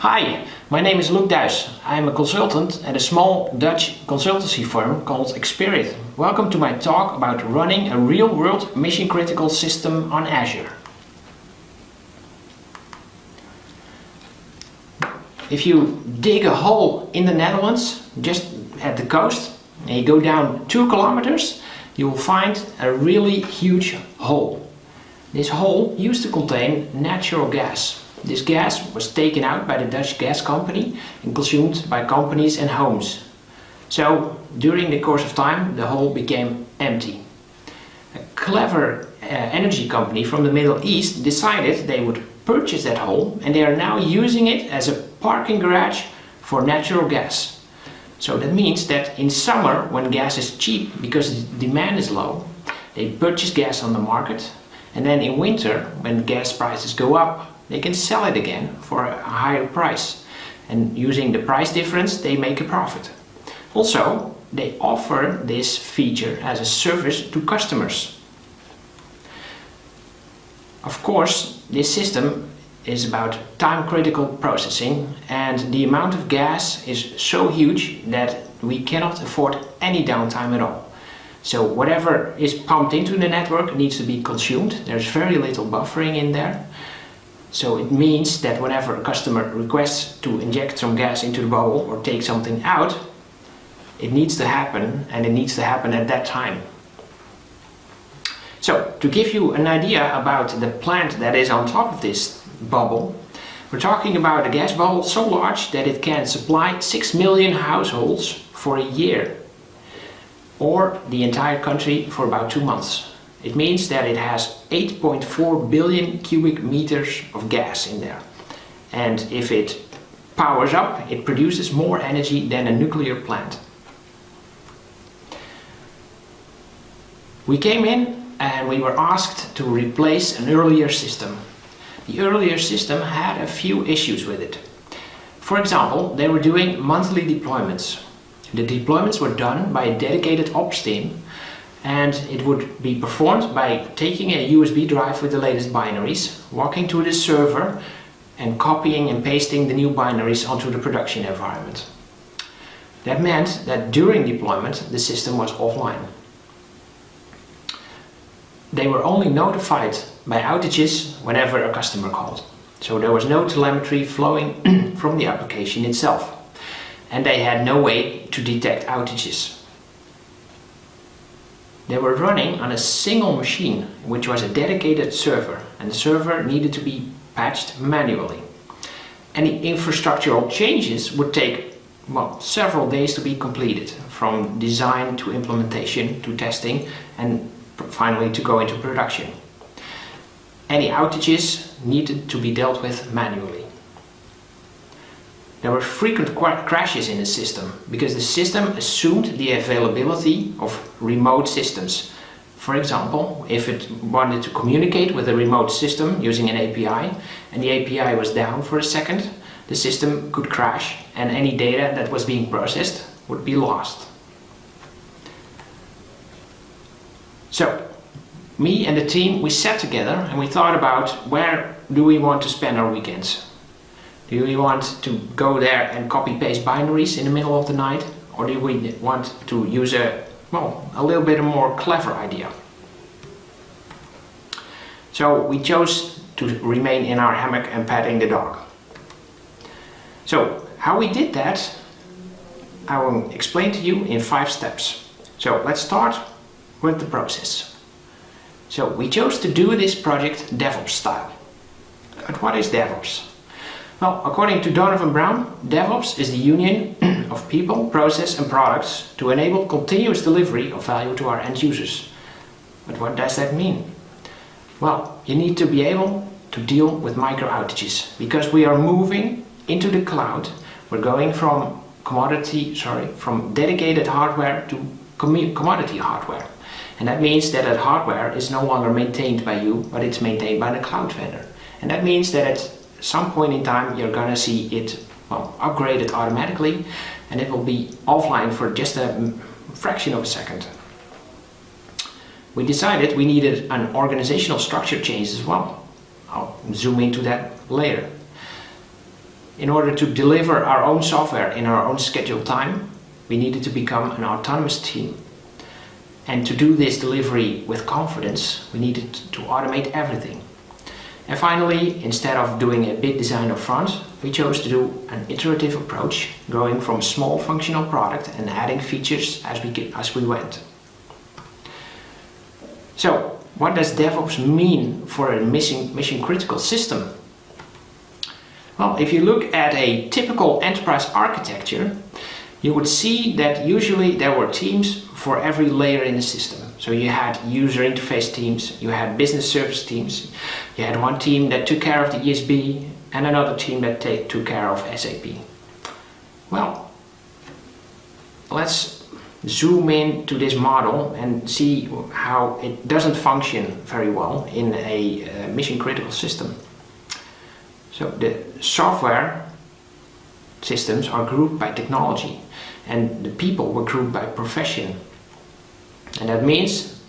Hi, my name is Loek Duys. I am a consultant at a small Dutch consultancy firm called Xperit. Welcome to my talk about running a real-world mission-critical system on Azure. If you dig a hole in the Netherlands, just at the coast, and you go down 2 kilometers, you will find a really huge hole. This hole used to contain natural gas. This gas was taken out by the Dutch gas company and consumed by companies and homes. So, during the course of time, the hole became empty. A clever energy company from the Middle East decided they would purchase that hole, and they are now using it as a parking garage for natural gas. So that means that in summer, when gas is cheap because the demand is low, they purchase gas on the market, and then in winter, when gas prices go up, they can sell it again for a higher price. And using the price difference, they make a profit. Also, they offer this feature as a service to customers. Of course, this system is about time-critical processing, and the amount of gas is so huge that we cannot afford any downtime at all. So whatever is pumped into the network needs to be consumed. There's very little buffering in there. So it means that whenever a customer requests to inject some gas into the bubble or take something out, it needs to happen, and it needs to happen at that time. So to give you an idea about the plant that is on top of this bubble, we're talking about a gas bubble so large that it can supply 6 million households for a year, or the entire country for about 2 months. It means that it has 8.4 billion cubic meters of gas in there. And if it powers up, it produces more energy than a nuclear plant. We came in and we were asked to replace an earlier system. The earlier system had a few issues with it. For example, they were doing monthly deployments. The deployments were done by a dedicated ops team, and it would be performed by taking a USB drive with the latest binaries, walking to the server and copying and pasting the new binaries onto the production environment. That meant that during deployment the system was offline. They were only notified by outages whenever a customer called. So there was no telemetry flowing from the application itself, and they had no way to detect outages. They were running on a single machine, which was a dedicated server, and the server needed to be patched manually. Any infrastructural changes would take, several days to be completed, from design to implementation to testing and finally to go into production. Any outages needed to be dealt with manually. There were frequent crashes in the system because the system assumed the availability of remote systems. For example, if it wanted to communicate with a remote system using an API, and the API was down for a second, the system could crash and any data that was being processed would be lost. So, me and the team, we sat together and we thought about where do we want to spend our weekends. Do we want to go there and copy-paste binaries in the middle of the night? Or do we want to use a little bit more clever idea? So we chose to remain in our hammock and petting the dog. So how we did that, I will explain to you in 5 steps. So let's start with the process. So we chose to do this project DevOps style. But what is DevOps? Well, according to Donovan Brown, DevOps is the union of people, process and products to enable continuous delivery of value to our end users. But what does that mean? Well, you need to be able to deal with micro outages because we are moving into the cloud. We're going from dedicated hardware to commodity hardware. And that means that that hardware is no longer maintained by you, but it's maintained by the cloud vendor. And that means that at some point in time you're gonna see it upgraded automatically, and it will be offline for just a fraction of a second. We decided we needed an organizational structure change as well. I'll zoom into that later. in order to deliver our own software in our own scheduled time, we needed to become an autonomous team. And to do this delivery with confidence, we needed to automate everything. And finally, instead of doing a big design up front, we chose to do an iterative approach, growing from a small functional product and adding features as we went. So, what does DevOps mean for a mission critical system? Well, if you look at a typical enterprise architecture, you would see that usually there were teams for every layer in the system. So you had user interface teams, you had business service teams, you had one team that took care of the ESB and another team that took care of SAP. Well, let's zoom in to this model and see how it doesn't function very well in a mission critical system. So the software systems are grouped by technology and the people were grouped by profession. And that means,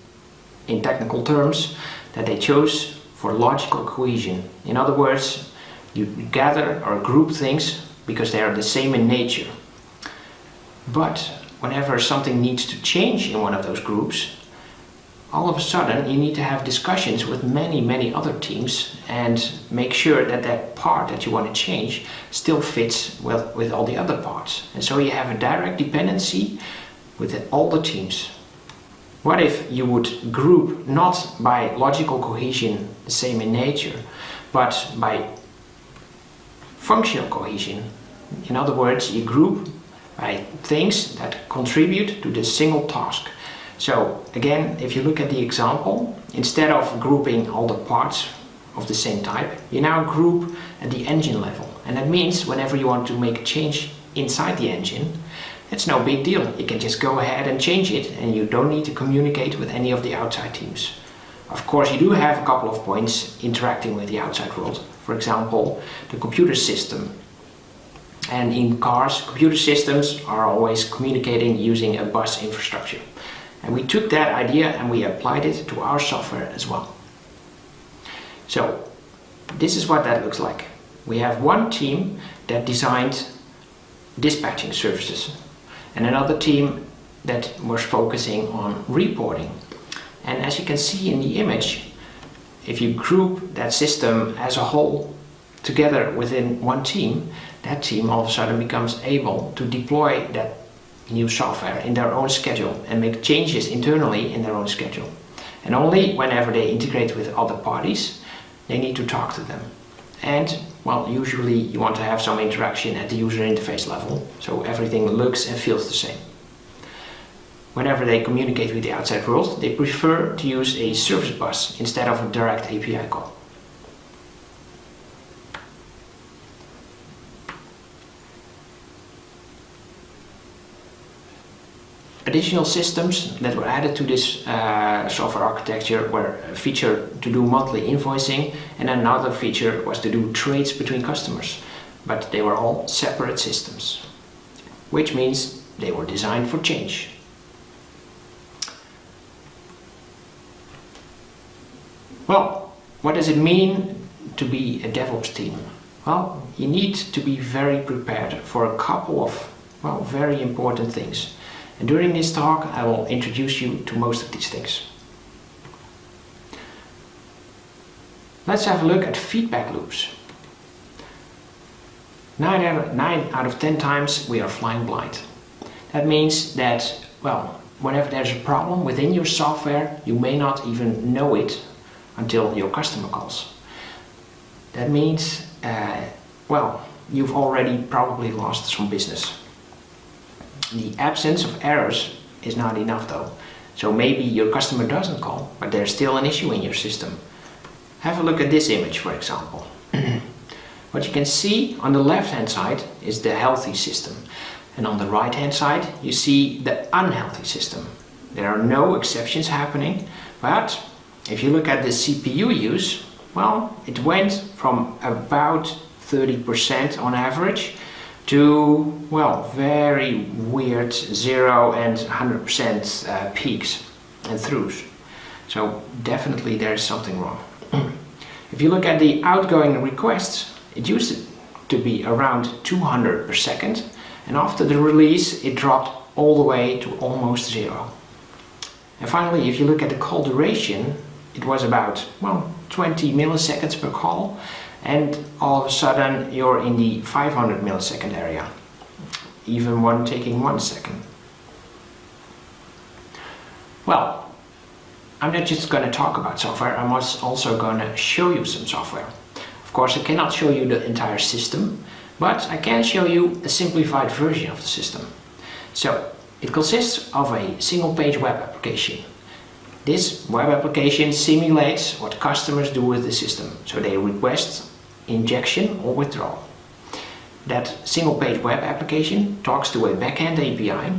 in technical terms, that they chose for logical cohesion. In other words, you gather or group things because they are the same in nature. But whenever something needs to change in one of those groups, all of a sudden you need to have discussions with many other teams and make sure that that part that you want to change still fits with all the other parts. And so you have a direct dependency with all the teams. What if you would group not by logical cohesion, the same in nature, but by functional cohesion? In other words, you group by things that contribute to the single task. So again, if you look at the example, instead of grouping all the parts of the same type, you now group at the engine level. And that means whenever you want to make a change inside the engine, it's no big deal. You can just go ahead and change it and you don't need to communicate with any of the outside teams. Of course, you do have a couple of points interacting with the outside world. For example, the computer system. And in cars, computer systems are always communicating using a bus infrastructure. And we took that idea and we applied it to our software as well. So, this is what that looks like. We have one team that designed dispatching services and another team that was focusing on reporting. And as you can see in the image, if you group that system as a whole together within one team, that team all of a sudden becomes able to deploy that new software in their own schedule and make changes internally in their own schedule. And only whenever they integrate with other parties, they need to talk to them. And, well, usually you want to have some interaction at the user interface level, so everything looks and feels the same. Whenever they communicate with the outside world, they prefer to use a service bus instead of a direct API call. Additional systems that were added to this software architecture were a feature to do monthly invoicing, and another feature was to do trades between customers. But they were all separate systems, which means they were designed for change. Well, what does it mean to be a DevOps team? Well, you need to be very prepared for a couple of, well, very important things. And during this talk, I will introduce you to most of these things. Let's have a look at feedback loops. 9 out of 10 times we are flying blind. That means that, well, whenever there's a problem within your software, you may not even know it until your customer calls. That means, well, you've already probably lost some business. The absence of errors is not enough though. So maybe your customer doesn't call, but there's still an issue in your system. Have a look at this image, for example. What you can see on the left hand side is the healthy system. And on the right hand side you see the unhealthy system. There are no exceptions happening, but if you look at the CPU use, well, it went from about 30% on average to, well, very weird 0 and 100% peaks and throughs. So definitely there's something wrong. If you look at the outgoing requests, it used to to be around 200 per second, and after the release it dropped all the way to almost 0. And finally, if you look at the call duration, it was about, well, 20 milliseconds per call, and all of a sudden you're in the 500 millisecond area, even one taking 1 second. Well, I'm not just going to talk about software, I'm also going to show you some software. Of course, I cannot show you the entire system, but I can show you a simplified version of the system. So, it consists of a single page web application. This web application simulates what customers do with the system. So they request injection or withdrawal. That single page web application talks to a backend API,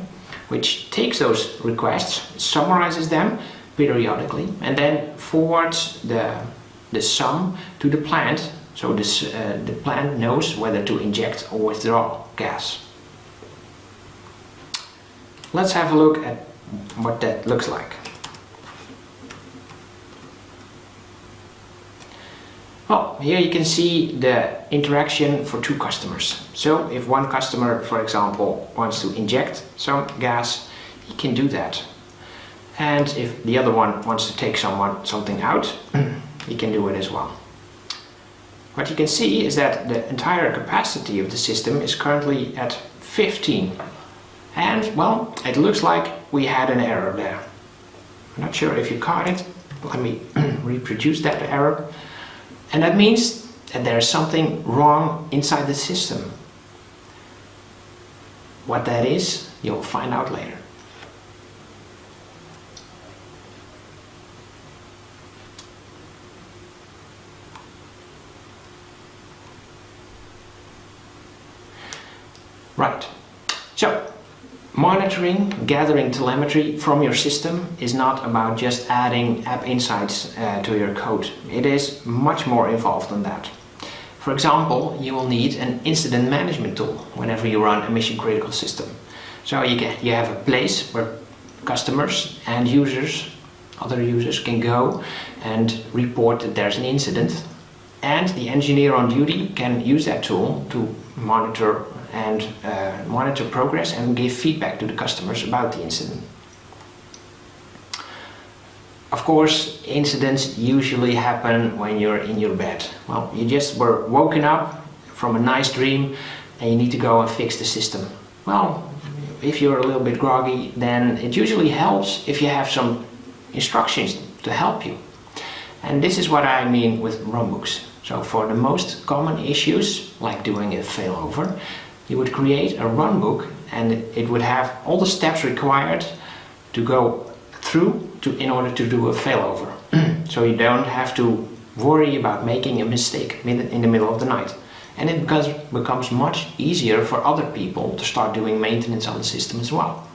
which takes those requests, summarizes them periodically, and then forwards the sum to the plant, so the plant knows whether to inject or withdraw gas. Let's have a look at what that looks like. Well, here you can see the interaction for two customers. So if one customer, for example, wants to inject some gas, he can do that. And if the other one wants to take something out, he can do it as well. What you can see is that the entire capacity of the system is currently at 15. And, well, it looks like we had an error there. I'm not sure if you caught it. Let me reproduce that error. And that means that there's something wrong inside the system. What that is, you'll find out later. Right. So, monitoring, gathering telemetry from your system is not about just adding app insights to your code. It is much more involved than that. For example, you will need an incident management tool whenever you run a mission critical system. So you have a place where customers and users, other users, can go and report that there's an incident, and the engineer on duty can use that tool to monitor progress and give feedback to the customers about the incident. Of course, incidents usually happen when you're in your bed. Well, you just were woken up from a nice dream and you need to go and fix the system. Well, if you're a little bit groggy, then it usually helps if you have some instructions to help you. And this is what I mean with runbooks. So for the most common issues, like doing a failover, you would create a runbook and it would have all the steps required to go through in order to do a failover. So you don't have to worry about making a mistake in the middle of the night. And it becomes much easier for other people to start doing maintenance on the system as well.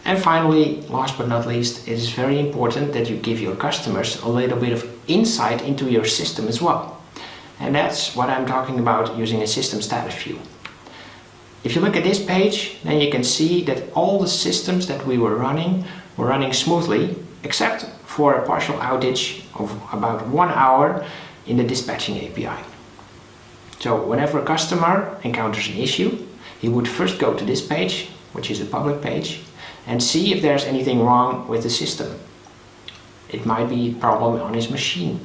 And finally, last but not least, it is very important that you give your customers a little bit of insight into your system as well. And that's what I'm talking about using a system status view. If you look at this page, then you can see that all the systems that we were running smoothly, except for a partial outage of about 1 hour in the dispatching API. So whenever a customer encounters an issue, he would first go to this page, which is a public page, and see if there's anything wrong with the system. It might be a problem on his machine.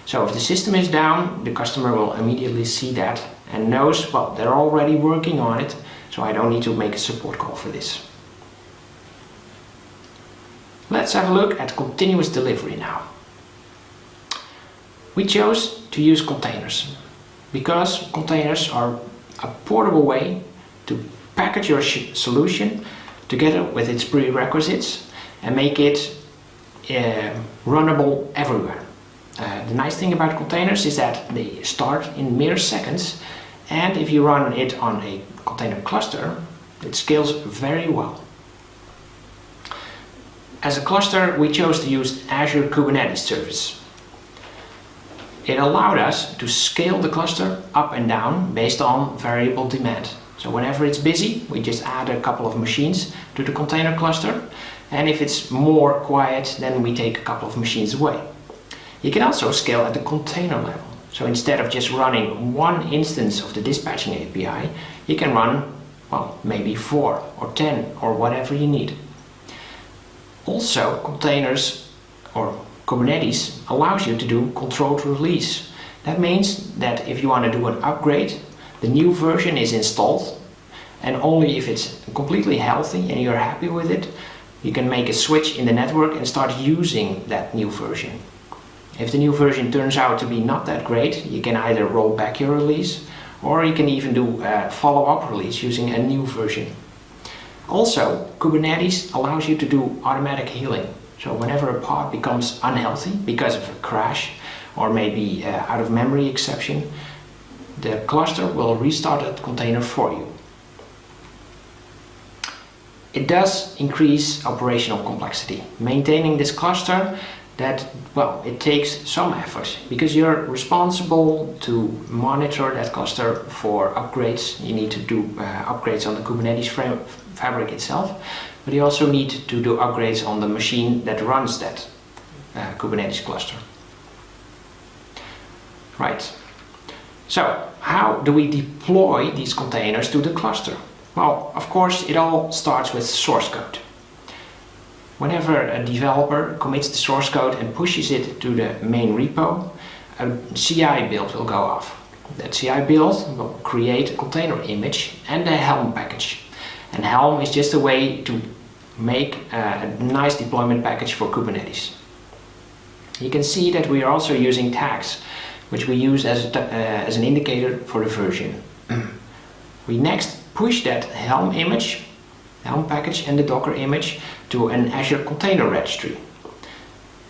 So if the system is down, the customer will immediately see that and knows, well, they're already working on it, so I don't need to make a support call for this. Let's have a look at continuous delivery now. We chose to use containers because containers are a portable way to package your solution together with its prerequisites and make it runnable everywhere. The nice thing about containers is that they start in mere seconds, and if you run it on a container cluster, it scales very well. As a cluster, we chose to use Azure Kubernetes service. It allowed us to scale the cluster up and down based on variable demand. So whenever it's busy, we just add a couple of machines to the container cluster, and if it's more quiet, then we take a couple of machines away. You can also scale at the container level. So instead of just running one instance of the dispatching API, you can run, well, maybe 4 or 10 or whatever you need. Also, containers or Kubernetes allows you to do controlled release. That means that if you want to do an upgrade, the new version is installed, and only if it's completely healthy and you're happy with it, you can make a switch in the network and start using that new version. If the new version turns out to be not that great, you can either roll back your release, or you can even do a follow-up release using a new version. Also, Kubernetes allows you to do automatic healing. So whenever a pod becomes unhealthy because of a crash or maybe out of memory exception, the cluster will restart that container for you. It does increase operational complexity. Maintaining this cluster, it takes some effort because you're responsible to monitor that cluster for upgrades. You need to do upgrades on the Kubernetes fabric itself, but you also need to do upgrades on the machine that runs that Kubernetes cluster. Right. So, how do we deploy these containers to the cluster? Well, of course, it all starts with source code. Whenever a developer commits the source code and pushes it to the main repo, a CI build will go off. That CI build will create a container image and a Helm package. And Helm is just a way to make a nice deployment package for Kubernetes. You can see that we are also using tags, which we use as an indicator for the version. We next push that Helm image, Helm package and the Docker image to an Azure container registry.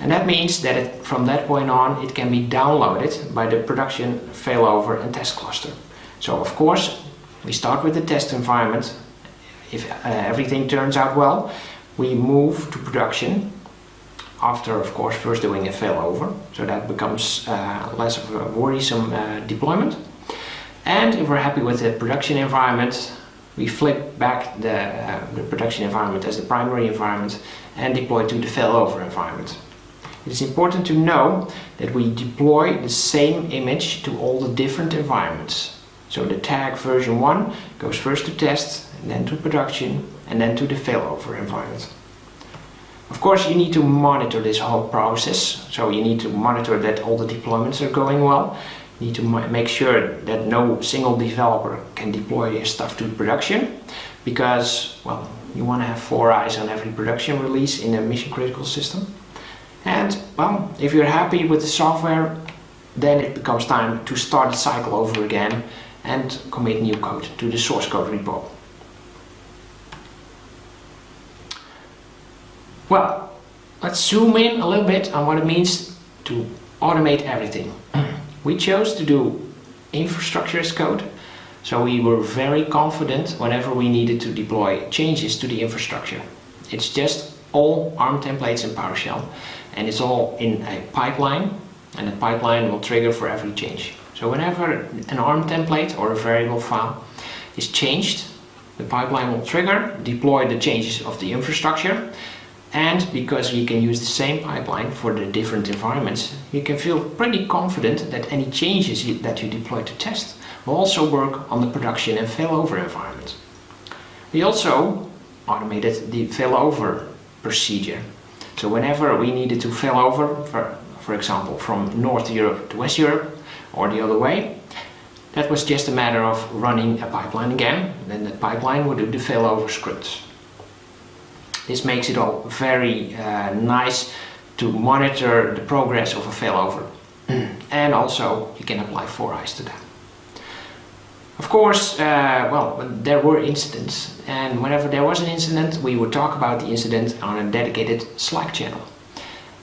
And that means that from that point on it can be downloaded by the production, failover and test cluster. So of course we start with the test environment. If everything turns out well, we move to production after, of course, first doing a failover, so that becomes less of a worrisome deployment. And if we're happy with the production environment, we flip back the production environment as the primary environment and deploy to the failover environment. It is important to know that we deploy the same image to all the different environments. So the tag version 1 goes first to test, and then to production, and then to the failover environment. Of course, you need to monitor this whole process. So you need to monitor that all the deployments are going well. You need to make sure that no single developer can deploy your stuff to production, because, well, you want to have 4 eyes on every production release in a mission-critical system. And, well, if you're happy with the software, then it becomes time to start the cycle over again and commit new code to the source code repo. Well, let's zoom in a little bit on what it means to automate everything. We chose to do infrastructure as code, so we were very confident whenever we needed to deploy changes to the infrastructure. It's just all ARM templates in PowerShell, and it's all in a pipeline, and the pipeline will trigger for every change. So whenever an ARM template or a variable file is changed, the pipeline will trigger, deploy the changes of the infrastructure, and because you can use the same pipeline for the different environments, you can feel pretty confident that any changes that you deploy to test will also work on the production and failover environment. We also automated the failover procedure. So whenever we needed to failover, for example, from North Europe to West Europe or the other way, that was just a matter of running a pipeline again, then the pipeline would do the failover scripts. This makes it all very nice to monitor the progress of a failover. And also you can apply 4 eyes to that. Of course, there were incidents, and whenever there was an incident, we would talk about the incident on a dedicated Slack channel.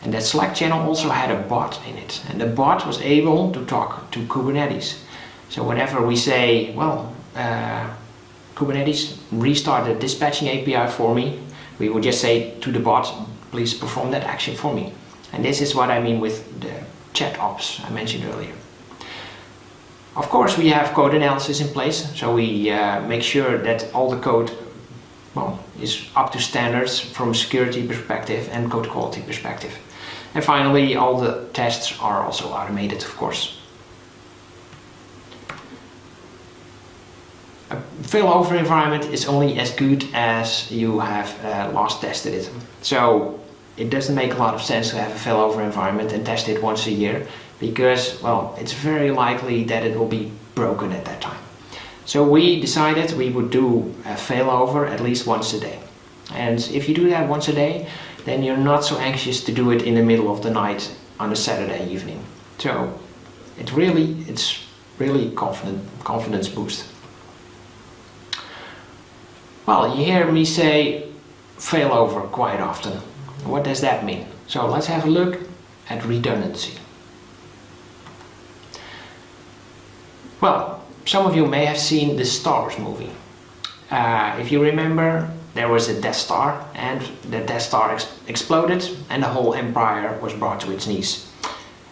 And that Slack channel also had a bot in it, and the bot was able to talk to Kubernetes. So whenever we say, Kubernetes restart the dispatching API for me, we would just say to the bot, please perform that action for me. And this is what I mean with the chat ops I mentioned earlier. Of course, we have code analysis in place, so we make sure that all the code is up to standards from a security perspective and code quality perspective. And finally, all the tests are also automated, of course. failover environment is only as good as you have last tested it. So it doesn't make a lot of sense to have a failover environment and test it once a year, because, well, it's very likely that it will be broken at that time. So we decided we would do a failover at least once a day. And if you do that once a day, then you're not so anxious to do it in the middle of the night on a Saturday evening. So it's really confidence boost. Well, you hear me say failover quite often. What does that mean? So let's have a look at redundancy. Well, some of you may have seen the Star Wars movie. If you remember, there was a Death Star, and the Death Star exploded and the whole empire was brought to its knees.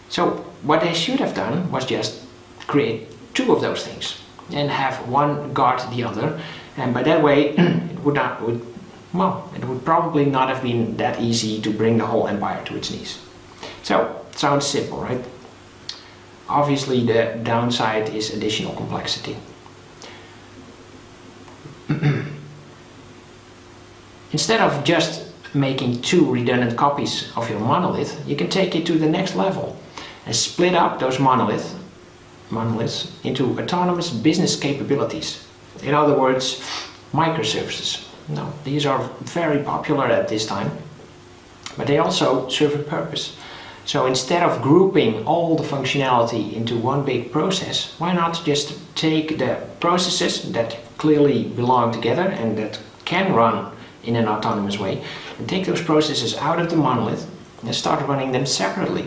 So what they should have done was just create two of those things and have one guard the other, and by that way it would probably not have been that easy to bring the whole empire to its knees. So it sounds simple, right? Obviously the downside is additional complexity. Instead of just making two redundant copies of your monolith, you can take it to the next level and split up those monoliths into autonomous business capabilities. In other words, microservices. Now, these are very popular at this time, but they also serve a purpose. So instead of grouping all the functionality into one big process, why not just take the processes that clearly belong together and that can run in an autonomous way, and take those processes out of the monolith and start running them separately.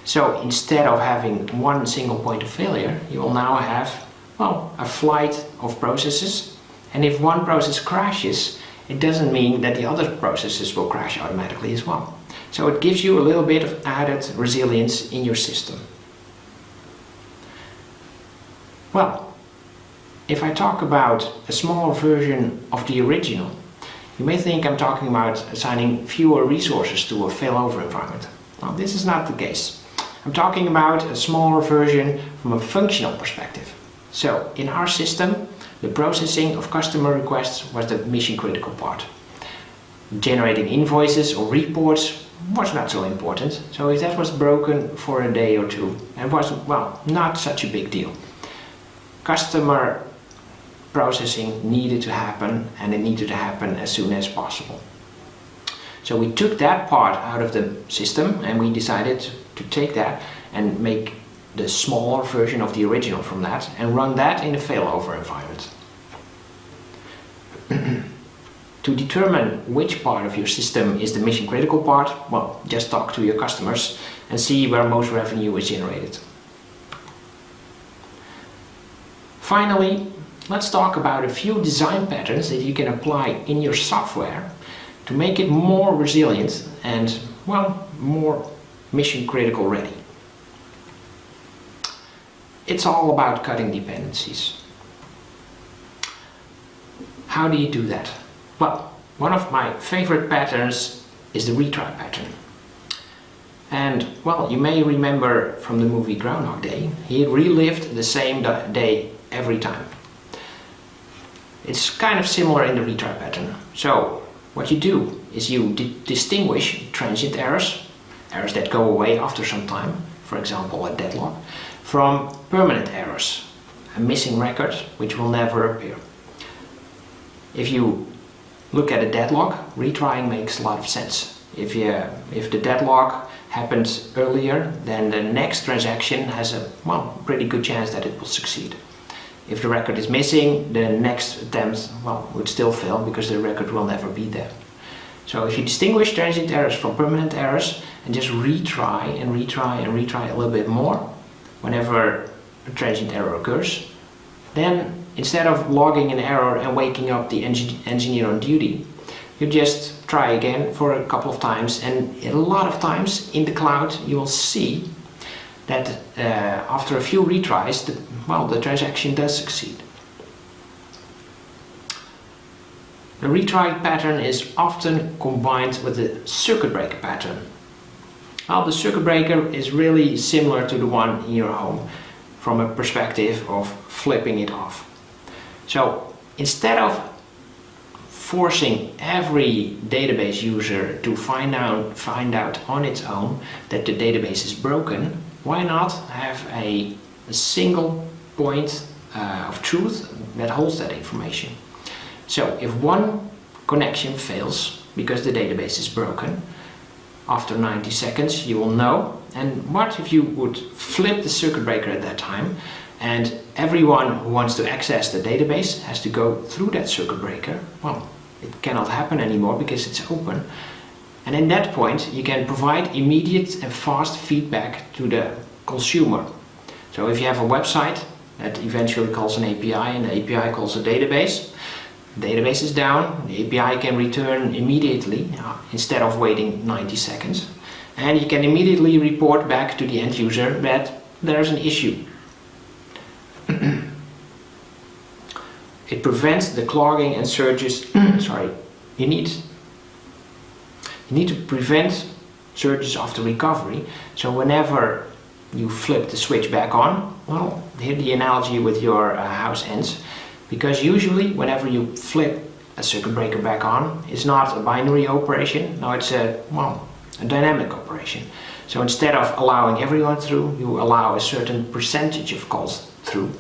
So instead of having one single point of failure, you will now have, well, a flight of processes, and if one process crashes, it doesn't mean that the other processes will crash automatically as well. So it gives you a little bit of added resilience in your system. Well, if I talk about a smaller version of the original, you may think I'm talking about assigning fewer resources to a failover environment. Well, this is not the case. I'm talking about a smaller version from a functional perspective. So in our system, the processing of customer requests was the mission critical part. Generating invoices or reports was not so important, so if that was broken for a day or two, it was, well, not such a big deal. Customer processing needed to happen, and it needed to happen as soon as possible. So we took that part out of the system and we decided to take that and make the smaller version of the original from that and run that in a failover environment. To determine which part of your system is the mission critical part, well, just talk to your customers and see where most revenue is generated. Finally, let's talk about a few design patterns that you can apply in your software to make it more resilient and, well, more mission critical ready. It's all about cutting dependencies. How do you do that? Well, one of my favorite patterns is the retry pattern. And, well, you may remember from the movie Groundhog Day, he relived the same day every time. It's kind of similar in the retry pattern. So what you do is you distinguish transient errors, errors that go away after some time, for example a deadlock, from permanent errors, a missing record which will never appear. If you look at a deadlock, retrying makes a lot of sense. If the deadlock happens earlier, then the next transaction has a, well, pretty good chance that it will succeed. If the record is missing, the next attempt, well, would still fail because the record will never be there. So if you distinguish transient errors from permanent errors and just retry and retry and retry a little bit more whenever a transient error occurs, then instead of logging an error and waking up the engineer on duty, you just try again for a couple of times, and a lot of times in the cloud you will see that after a few retries, the transaction does succeed. The retry pattern is often combined with the circuit breaker pattern. Well, the circuit breaker is really similar to the one in your home from a perspective of flipping it off. So instead of forcing every database user to find out on its own that the database is broken, why not have a single point of truth that holds that information? So if one connection fails because the database is broken, after 90 seconds you will know. And what if you would flip the circuit breaker at that time, and everyone who wants to access the database has to go through that circuit breaker? Well, it cannot happen anymore because it's open. And at that point you can provide immediate and fast feedback to the consumer. So if you have a website that eventually calls an API and the API calls a database, the database is down, the API can return immediately instead of waiting 90 seconds. And you can immediately report back to the end user that there's an issue. It prevents the clogging and surges. Sorry, you need to prevent surges after recovery. So whenever you flip the switch back on, well, here the analogy with your house ends, because usually whenever you flip a circuit breaker back on, it's not a binary operation. No, it's a dynamic operation. So instead of allowing everyone through, you allow a certain percentage of calls through.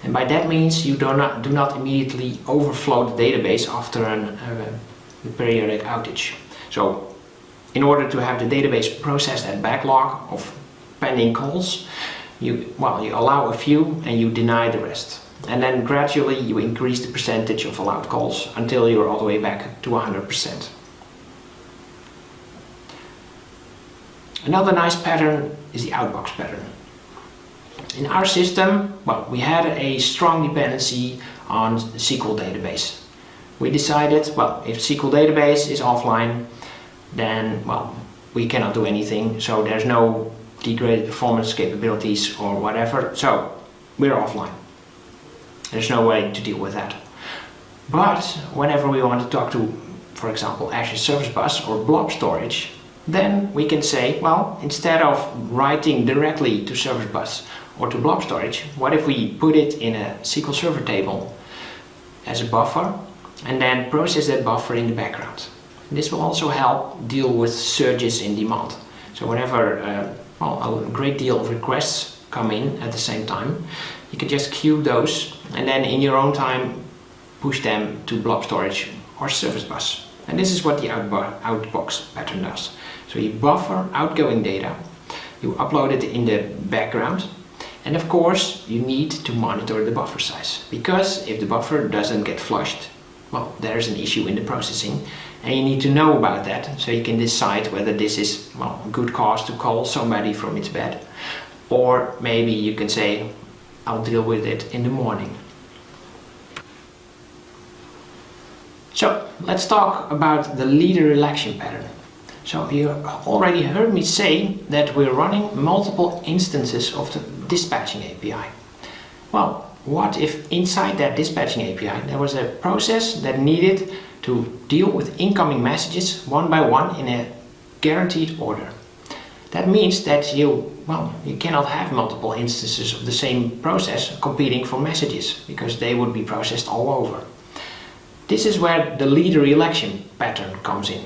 And by that means you do not immediately overflow the database after a periodic outage. So in order to have the database process that backlog of pending calls, you allow a few and you deny the rest. And then gradually you increase the percentage of allowed calls until you're all the way back to 100%. Another nice pattern is the Outbox pattern. In our system, we had a strong dependency on the SQL database. We decided, if SQL database is offline, then, we cannot do anything, so there's no degraded performance capabilities or whatever, so we're offline. There's no way to deal with that. But whenever we want to talk to, for example, Azure Service Bus or blob storage, then we can say, instead of writing directly to Service Bus or to blob storage, what if we put it in a SQL Server table as a buffer and then process that buffer in the background? This will also help deal with surges in demand. So whenever a great deal of requests come in at the same time, you can just queue those and then in your own time push them to blob storage or Service Bus. And this is what the Outbox pattern does. So you buffer outgoing data, you upload it in the background, and of course you need to monitor the buffer size, because if the buffer doesn't get flushed, there's an issue in the processing and you need to know about that so you can decide whether this is a good cause to call somebody from its bed, or maybe you can say, I'll deal with it in the morning. So let's talk about the leader election pattern. So you already heard me say that we're running multiple instances of the dispatching API. What if inside that dispatching API there was a process that needed to deal with incoming messages one by one in a guaranteed order? That means that you cannot have multiple instances of the same process competing for messages, because they would be processed all over. This is where the leader election pattern comes in.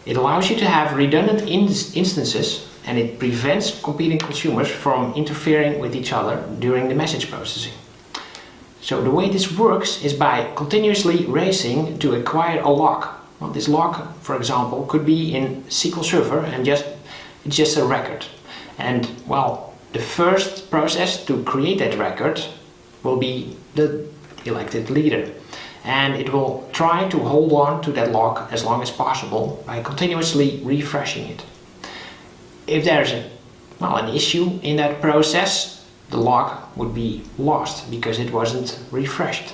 It allows you to have redundant instances, and it prevents competing consumers from interfering with each other during the message processing. So the way this works is by continuously racing to acquire a lock. This lock, for example, could be in SQL Server and it's just a record. And the first process to create that record will be the elected leader. And it will try to hold on to that lock as long as possible by continuously refreshing it. If there's an issue in that process, the lock would be lost because it wasn't refreshed.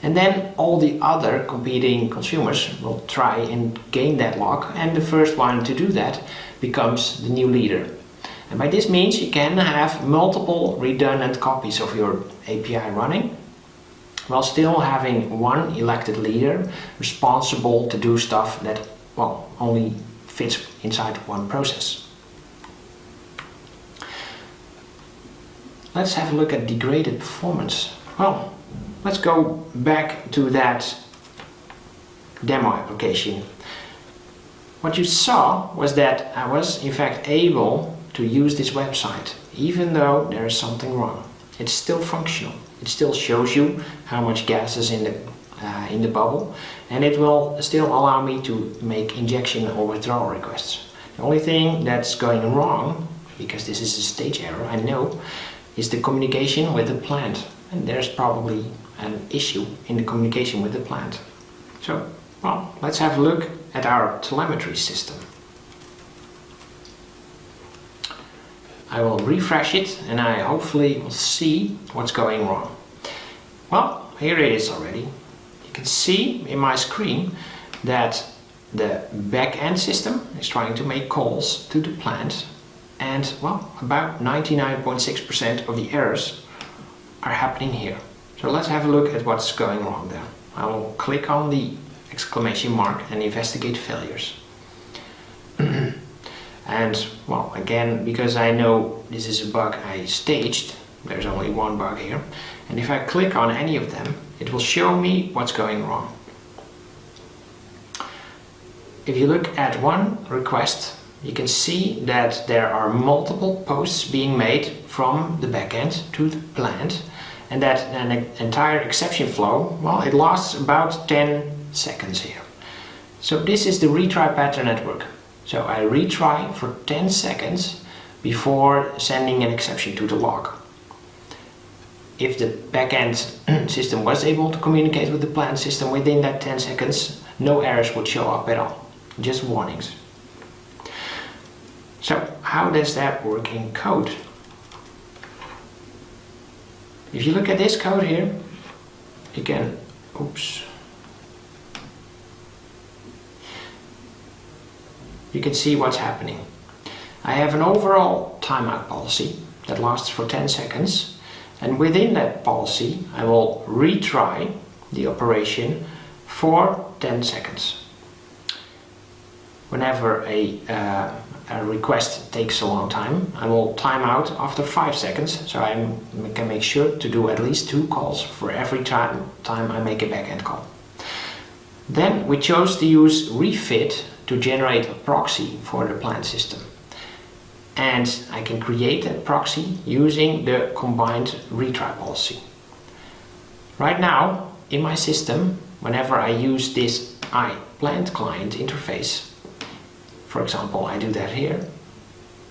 And then all the other competing consumers will try and gain that lock, and the first one to do that becomes the new leader. And by this means you can have multiple redundant copies of your API running, while still having one elected leader responsible to do stuff that only fits inside one process. Let's have a look at degraded performance. let's go back to that demo application. What you saw was that I was in fact able to use this website, even though there is something wrong. It's still functional. It still shows you how much gas is in the bubble, and it will still allow me to make injection or withdrawal requests. The only thing that's going wrong, because this is a stage error, I know, is the communication with the plant. And there's probably an issue in the communication with the plant. So, well, let's have a look at our telemetry system. I will refresh it and I hopefully will see what's going wrong. Well, here it is already. You can see in my screen that the back-end system is trying to make calls to the plant, and well, about 99.6% of the errors are happening here. So let's have a look at what's going wrong there. I will click on the exclamation mark and investigate failures. And well, again, because I know this is a bug I staged, there's only one bug here, and if I click on any of them, it will show me what's going wrong. If you look at one request, you can see that there are multiple posts being made from the backend to the plant, and that an entire exception flow, well, it lasts about 10 seconds here. So this is the retry pattern at work. So I retry for 10 seconds before sending an exception to the log. If the backend system was able to communicate with the plant system within that 10 seconds, no errors would show up at all, just warnings. So how does that work in code? If you look at this code here, you can, you can see what's happening. I have an overall timeout policy that lasts for 10 seconds, and within that policy I will retry the operation for 10 seconds. Whenever a request takes a long time, I will time out after 5 seconds, so I can make sure to do at least 2 calls for every time I make a backend call. Then we chose to use refit to generate a proxy for the plant system. And I can create that proxy using the combined retry policy. Right now, in my system, whenever I use this iPlant client interface, for example, I do that here,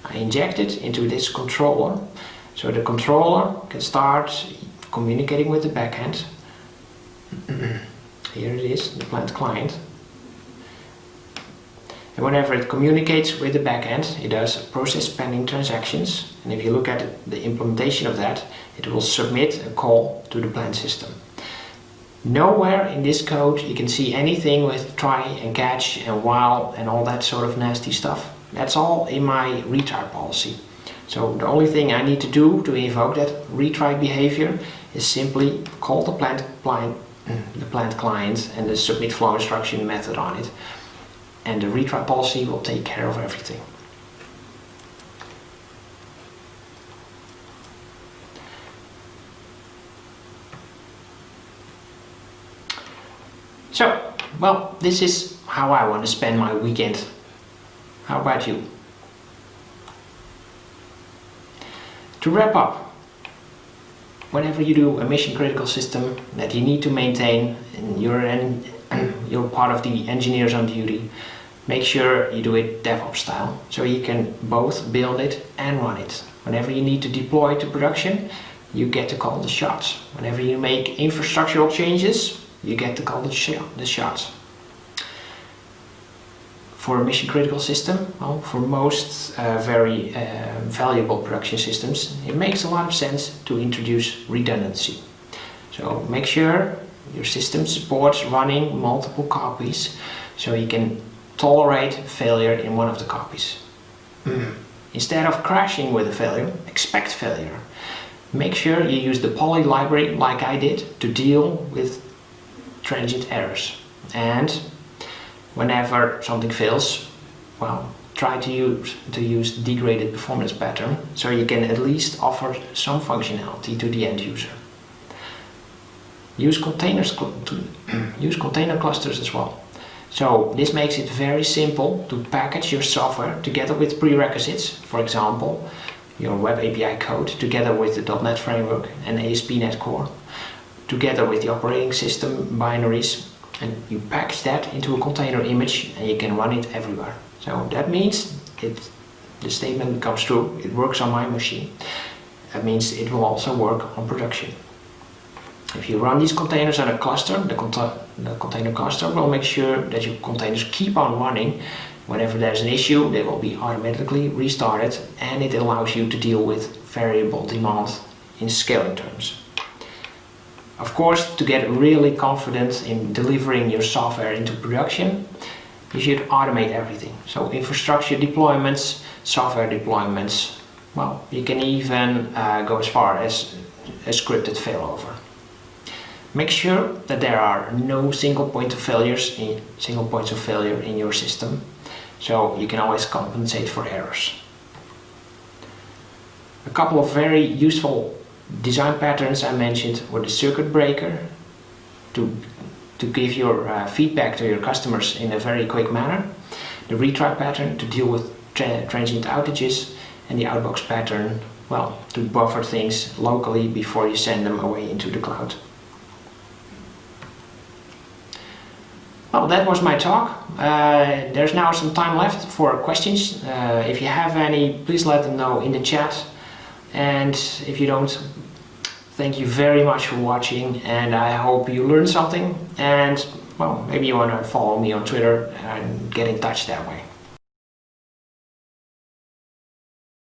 I inject it into this controller, so the controller can start communicating with the backend. Here it is, the plant client. And whenever it communicates with the backend, it does process pending transactions. And if you look at the implementation of that, it will submit a call to the plant system. Nowhere in this code you can see anything with try and catch and while and all that sort of nasty stuff. That's all in my retry policy. So the only thing I need to do to invoke that retry behavior is simply call the plant client and the submit flow instruction method on it. And the retry policy will take care of everything. So, well, this is how I want to spend my weekend. How about you? To wrap up, whenever you do a mission critical system that you need to maintain and you're part of the engineers on duty, make sure you do it DevOps style, so you can both build it and run it. Whenever you need to deploy to production, you get to call the shots. Whenever you make infrastructural changes, you get to call the shots. For a mission critical system, well, for most very valuable production systems, it makes a lot of sense to introduce redundancy. So make sure your system supports running multiple copies, so you can tolerate failure in one of the copies. Instead of crashing with a failure, expect failure. Make sure you use the poly library like I did to deal with transient errors. And whenever something fails, well, try to use degraded performance pattern, so you can at least offer some functionality to the end user. Use containers use container clusters as well. So this makes it very simple to package your software together with prerequisites, for example, your web API code together with the .NET framework and ASP.NET Core, together with the operating system binaries, and you package that into a container image and you can run it everywhere. So that means the statement becomes true, it works on my machine. That means it will also work on production. If you run these containers on a cluster, the container cluster will make sure that your containers keep on running. Whenever there's an issue, they will be automatically restarted, and it allows you to deal with variable demand in scaling terms. Of course, to get really confident in delivering your software into production, you should automate everything. So infrastructure deployments, software deployments, well, you can even go as far as a scripted failover. Make sure that there are no single points of failure in your system, so you can always compensate for errors. A couple of very useful design patterns I mentioned were the circuit breaker to give your feedback to your customers in a very quick manner, the retry pattern to deal with transient outages, and the outbox pattern, well, to buffer things locally before you send them away into the cloud. Well, that was my talk. There's now some time left for questions. If you have any, please let them know in the chat. And if you don't, thank you very much for watching, and I hope you learned something. And well, maybe you want to follow me on Twitter and get in touch that way.